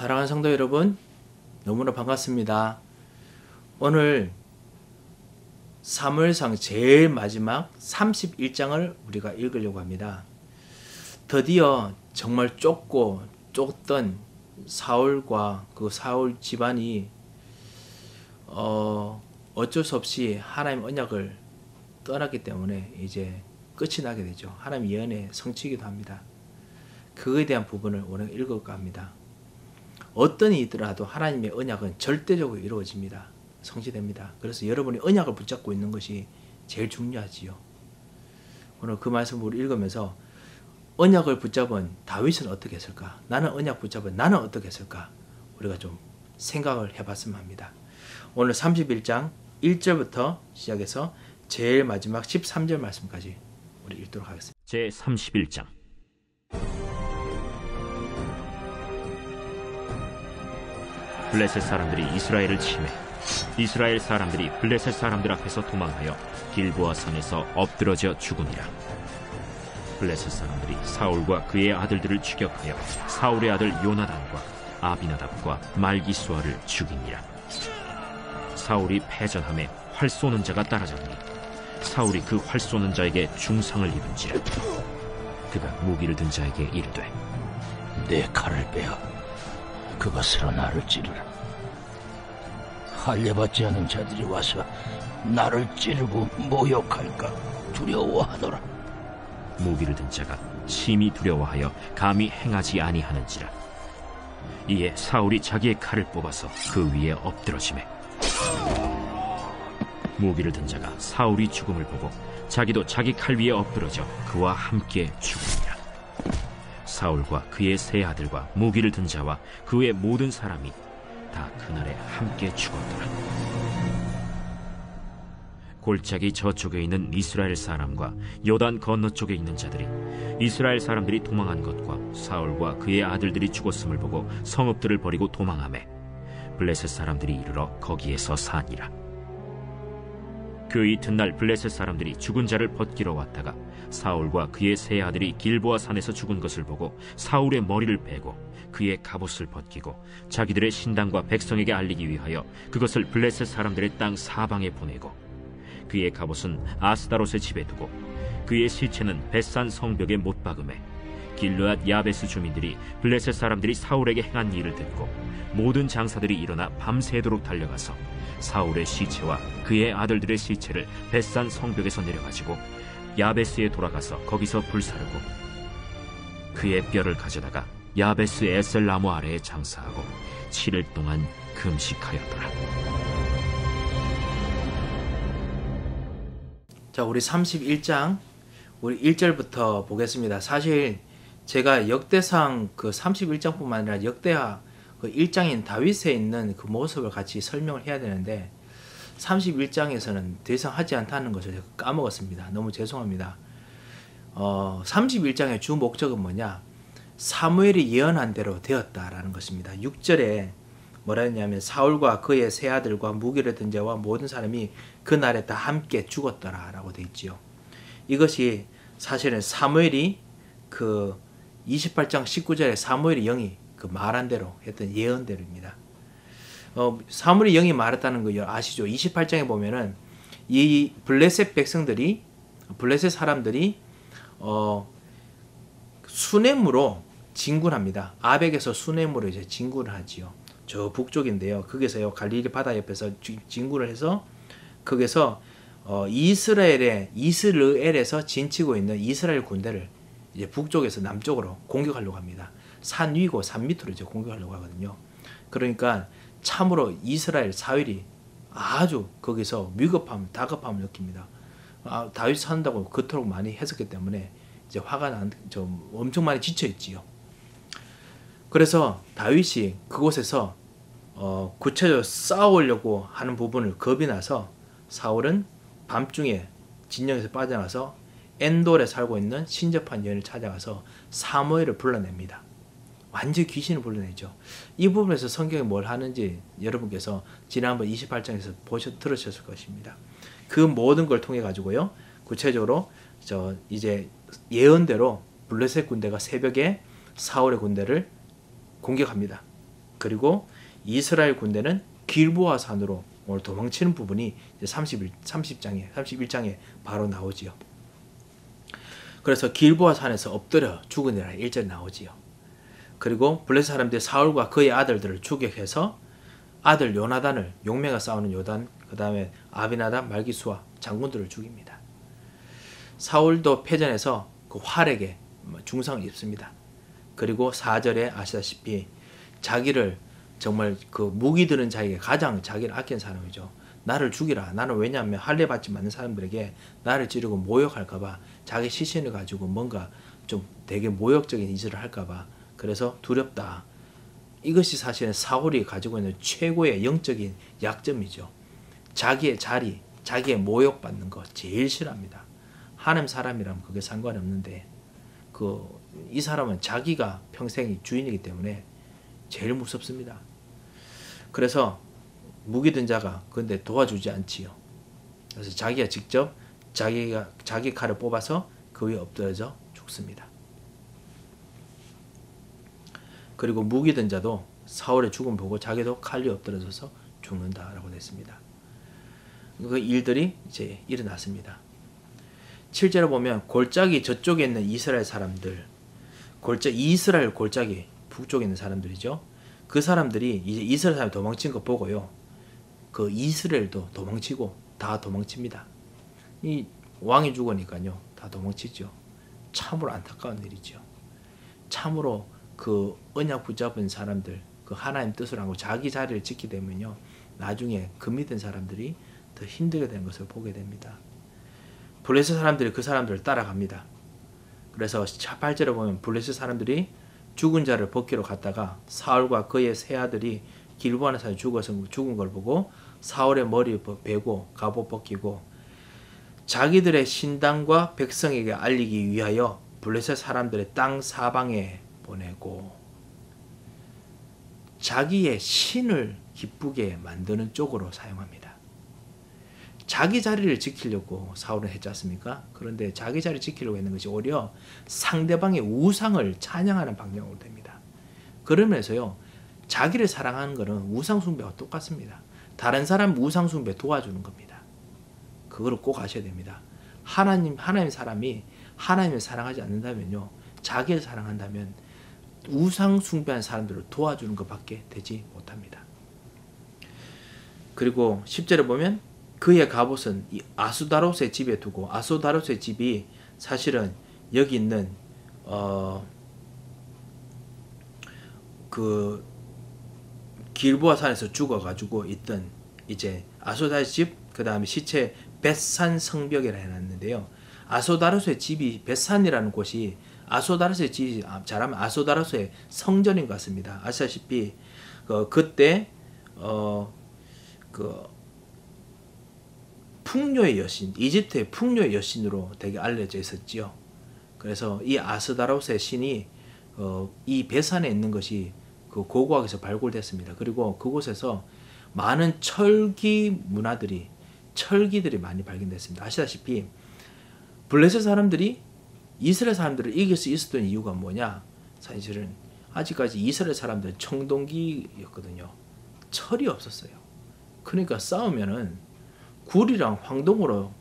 사랑하는 성도 여러분, 너무나 반갑습니다. 오늘 사무엘상 제일 마지막 31장을 우리가 읽으려고 합니다. 드디어 정말 쫓던 사울과 그 사울 집안이 어쩔 수 없이 하나님 언약을 떠났기 때문에 이제 끝이 나게 되죠. 하나님 예언의 성취이기도 합니다. 그거에 대한 부분을 오늘 읽을까 합니다. 어떤 일이 있더라도 하나님의 언약은 절대적으로 이루어집니다. 성취됩니다. 그래서 여러분이 언약을 붙잡고 있는 것이 제일 중요하지요. 오늘 그 말씀을 읽으면서 언약을 붙잡은 다윗은 어떻게 했을까? 나는 언약 붙잡은 나는 어떻게 했을까? 우리가 좀 생각을 해봤으면 합니다. 오늘 31장 1절부터 시작해서 제일 마지막 13절 말씀까지 우리 읽도록 하겠습니다. 제 31장. 블레셋 사람들이 이스라엘을 침해 이스라엘 사람들이 블레셋 사람들 앞에서 도망하여 길보아 산에서 엎드러져 죽으니라. 블레셋 사람들이 사울과 그의 아들들을 추격하여 사울의 아들 요나단과 아비나답과 말기수아를 죽이니라. 사울이 패전함에 활 쏘는 자가 따라잡니 사울이 그 활 쏘는 자에게 중상을 입은지라. 그가 무기를 든 자에게 이르되 내 칼을 빼어 그것으로 나를 찌르라. 할례받지 않은 자들이 와서 나를 찌르고 모욕할까 두려워하노라. 무기를 든 자가 심히 두려워하여 감히 행하지 아니하는지라. 이에 사울이 자기의 칼을 뽑아서 그 위에 엎드러지매 무기를 든 자가 사울이 죽음을 보고 자기도 자기 칼 위에 엎드러져 그와 함께 죽으니라. 사울과 그의 세 아들과 무기를 든 자와 그의 모든 사람이 다 그날에 함께 죽었더라. 골짜기 저쪽에 있는 이스라엘 사람과 요단 건너쪽에 있는 자들이 이스라엘 사람들이 도망한 것과 사울과 그의 아들들이 죽었음을 보고 성읍들을 버리고 도망하매 블레셋 사람들이 이르러 거기에서 사니라. 그 이튿날 블레셋 사람들이 죽은 자를 벗기러 왔다가 사울과 그의 세 아들이 길보아 산에서 죽은 것을 보고 사울의 머리를 베고 그의 갑옷을 벗기고 자기들의 신당과 백성에게 알리기 위하여 그것을 블레셋 사람들의 땅 사방에 보내고 그의 갑옷은 아스다롯의 집에 두고 그의 시체는 벳산 성벽에 못 박음에 길르앗 야베스 주민들이 블레셋 사람들이 사울에게 행한 일을 듣고 모든 장사들이 일어나 밤새도록 달려가서 사울의 시체와 그의 아들들의 시체를 벳산 성벽에서 내려가지고 야베스에 돌아가서 거기서 불사르고 그의 뼈를 가져다가 야베스 에셀 나무 아래에 장사하고 7일 동안 금식하였더라. 자, 우리 31장 우리 1절부터 보겠습니다. 사실 제가 역대상 그 31장뿐만 아니라 역대하 그 1장인 다윗에 있는 그 모습을 같이 설명을 해야 되는데 31장에서는 더 이상 하지 않다는 것을 제가 까먹었습니다. 너무 죄송합니다. 31장의 주 목적은 뭐냐? 사무엘이 예언한 대로 되었다라는 것입니다. 6절에 뭐라 했냐면 사울과 그의 세 아들과 무기를 든 자와 모든 사람이 그날에 다 함께 죽었더라 라고 되어 있지요. 이것이 사실은 사무엘이 그 28장 19절에 사무엘이 영이 그 말한 대로 했던 예언대로입니다. 사무엘이 영이 말했다는 거 아시죠? 28장에 보면은 이 블레셋 사람들이 수넴으로 진군합니다. 아벡에서 수넴으로 이제 진군을 하지요. 저 북쪽인데요. 거기서요 갈릴리 바다 옆에서 진군을 해서 거기서 이스라엘에서 진치고 있는 이스라엘 군대를 이제 북쪽에서 남쪽으로 공격하려고 합니다. 산 위고 산 밑으로 이제 공격하려고 하거든요. 그러니까 참으로 이스라엘 사울이 아주 거기서 다급함을 느낍니다. 다윗 산다고 그토록 많이 했었기 때문에 이제 화가 좀 엄청 많이 지쳐 있지요. 그래서 다윗이 그곳에서 구체적으로 싸우려고 하는 부분을 겁이 나서 사울은 밤중에 진영에서 빠져나가서 엔돌에 살고 있는 신접한 여인을 찾아가서 사무엘을 불러냅니다. 완전히 귀신을 불러내죠. 이 부분에서 성경이 뭘 하는지 여러분께서 지난번 28장에서 들으셨을 것입니다. 그 모든 걸 통해 가지고요, 구체적으로 이제 예언대로 블레셋 군대가 새벽에 사울의 군대를 공격합니다. 그리고 이스라엘 군대는 길보아 산으로 오늘 도망치는 부분이 31장에 바로 나오지요. 그래서 길보아 산에서 엎드려 죽으니라 1절에 나오지요. 그리고 블레셋 사람들이 사울과 그의 아들들을 추격해서 아들 요나단을, 용매가 싸우는 요단, 그 다음에 아비나답, 말기수와 장군들을 죽입니다. 사울도 패전에서 그 활에게 중상을 입습니다. 그리고 4절에 아시다시피 자기를 정말 그 무기 드는 자에게 가장 자기를 아낀 사람이죠. 나를 죽이라. 나는 왜냐하면 할례 받지 않는 사람들에게 나를 찌르고 모욕할까봐, 자기 시신을 가지고 뭔가 좀 되게 모욕적인 짓을 할까봐 그래서 두렵다. 이것이 사실은 사울이 가지고 있는 최고의 영적인 약점이죠. 자기의 자리, 자기의 모욕받는 거 제일 싫어합니다. 하나님 사람이라면 그게 상관없는데 이 사람은 자기가 평생이 주인이기 때문에 제일 무섭습니다. 그래서 무기든 자가 근데 도와주지 않지요. 그래서 자기가 직접 자기 칼을 뽑아서 그 위에 엎드려져 죽습니다. 그리고 무기든 자도 사울의 죽음 보고 자기도 칼 위에 엎드려져서 죽는다라고 됐습니다. 그 일들이 이제 일어났습니다. 7절에 보면 골짜기 저쪽에 있는 이스라엘 사람들, 이스라엘 골짜기 북쪽에 있는 사람들이죠. 그 사람들이 이제 이스라엘 사람이 도망친 거 보고요. 그 이스라엘도 도망치고 다 도망칩니다. 이 왕이 죽으니까요. 다 도망치죠. 참으로 안타까운 일이죠. 참으로 그 언약 붙잡은 사람들, 그 하나님 뜻을 하고 자기 자리를 지키게 되면요. 나중에 그 믿은 사람들이 더 힘들게 되는 것을 보게 됩니다. 블레셋 사람들이 그 사람들을 따라갑니다. 그래서 8절에 보면 블레셋 사람들이 죽은 자를 벗기러 갔다가 사울과 그의 세 아들이 길보아 산에 죽은 걸 보고 사울의 머리 베고 갑옷 벗기고 자기들의 신당과 백성에게 알리기 위하여 블레셋 사람들의 땅 사방에 보내고 자기의 신을 기쁘게 만드는 쪽으로 사용합니다. 자기 자리를 지키려고 사울은 했지 않습니까? 그런데 자기 자리를 지키려고 했는 것이 오히려 상대방의 우상을 찬양하는 방향으로 됩니다. 그러면서요, 자기를 사랑하는 것은 우상 숭배와 똑같습니다. 다른 사람 우상 숭배 도와주는 겁니다. 그거를 꼭 아셔야 됩니다. 하나님 사람이 하나님을 사랑하지 않는다면요, 자기를 사랑한다면 우상 숭배한 사람들을 도와주는 것밖에 되지 못합니다. 그리고 10절에 보면 그의 갑옷은 아수다롯의 집에 두고, 아수다롯의 집이 사실은 여기 있는 그 길보아 산에서 죽어가지고 있던 이제 아소다롯의 집, 그 다음에 시체 벳산 성벽이라 해놨는데요. 아소다롯의 집이 벳산이라는 곳이 아소다롯의 집이 잘하면 아소다롯의 성전인 것 같습니다. 아시다시피 그때 풍요의 여신, 이집트의 풍요의 여신으로 되게 알려져 있었지요. 그래서 이 아스다롯의 신이 이 벳산에 있는 것이 그 고고학에서 발굴됐습니다. 그리고 그곳에서 많은 철기들이 많이 발견됐습니다. 아시다시피 블레셋 사람들이 이스라엘 사람들을 이길 수 있었던 이유가 뭐냐? 사실은 아직까지 이스라엘 사람들은 청동기였거든요. 철이 없었어요. 그러니까 싸우면은 구리와 황동으로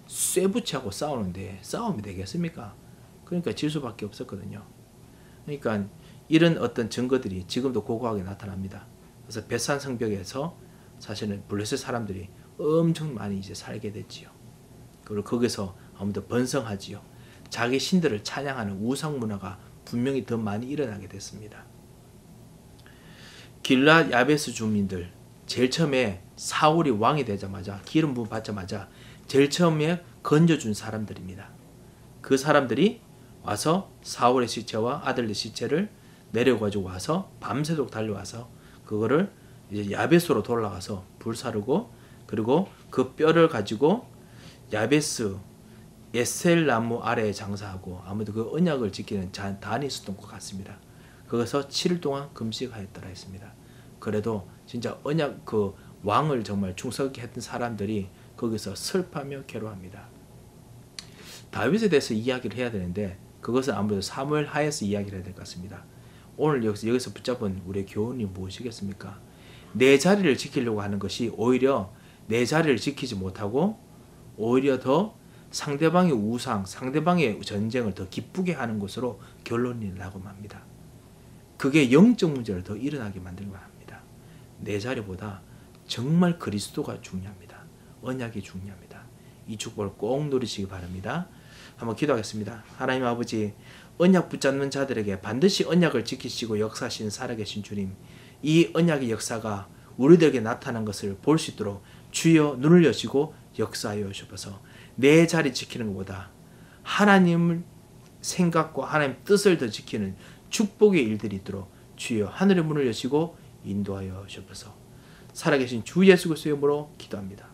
쇠붙이하고 싸우는데 싸움이 되겠습니까? 그러니까 질 수밖에 없었거든요. 그러니까 이런 어떤 증거들이 지금도 고고하게 나타납니다. 그래서 벳산 성벽에서 사실은 블레셋 사람들이 엄청 많이 이제 살게 됐지요. 그리고 거기서 아무도 번성하지요. 자기 신들을 찬양하는 우상 문화가 분명히 더 많이 일어나게 됐습니다. 길랏 야베스 주민들, 제일 처음에 사울이 왕이 되자마자, 기름 부음 받자마자 제일 처음에 건져준 사람들입니다. 그 사람들이 와서 사울의 시체와 아들의 시체를 내려가지고 와서 밤새도록 달려와서 그거를 이제 야베스로 돌아가서 불사르고, 그리고 그 뼈를 가지고 야베스 에셀 나무 아래에 장사하고, 아무도 그 언약을 지키는 단이 있었던 것 같습니다. 거기서 7일 동안 금식하였더라 했습니다. 그래도 진짜 언약 그 왕을 정말 충성하게 했던 사람들이 거기서 슬퍼하며 괴로워합니다. 다윗에 대해서 이야기를 해야 되는데 그것은 아무래도 사무엘 하에서 이야기를 해야 될 것 같습니다. 오늘 여기서 붙잡은 우리의 교훈이 무엇이겠습니까? 내 자리를 지키려고 하는 것이 오히려 내 자리를 지키지 못하고 오히려 더 상대방의 우상, 상대방의 전쟁을 더 기쁘게 하는 것으로 결론이 나고 맙니다. 그게 영적 문제를 더 일어나게 만들고 합니다. 내 자리보다 정말 그리스도가 중요합니다. 언약이 중요합니다. 이 축복을 꼭 누리시기 바랍니다. 한번 기도하겠습니다. 하나님 아버지, 언약 붙잡는 자들에게 반드시 언약을 지키시고 역사하신 살아계신 주님, 이 언약의 역사가 우리들에게 나타난 것을 볼 수 있도록 주여 눈을 여시고 역사하여 주셔서 내 자리 지키는 것보다 하나님의 생각과 하나님 뜻을 더 지키는 축복의 일들이 있도록 주여 하늘의 문을 여시고 인도하여 주셔서 살아계신 주 예수 그리스도의 이름으로 기도합니다.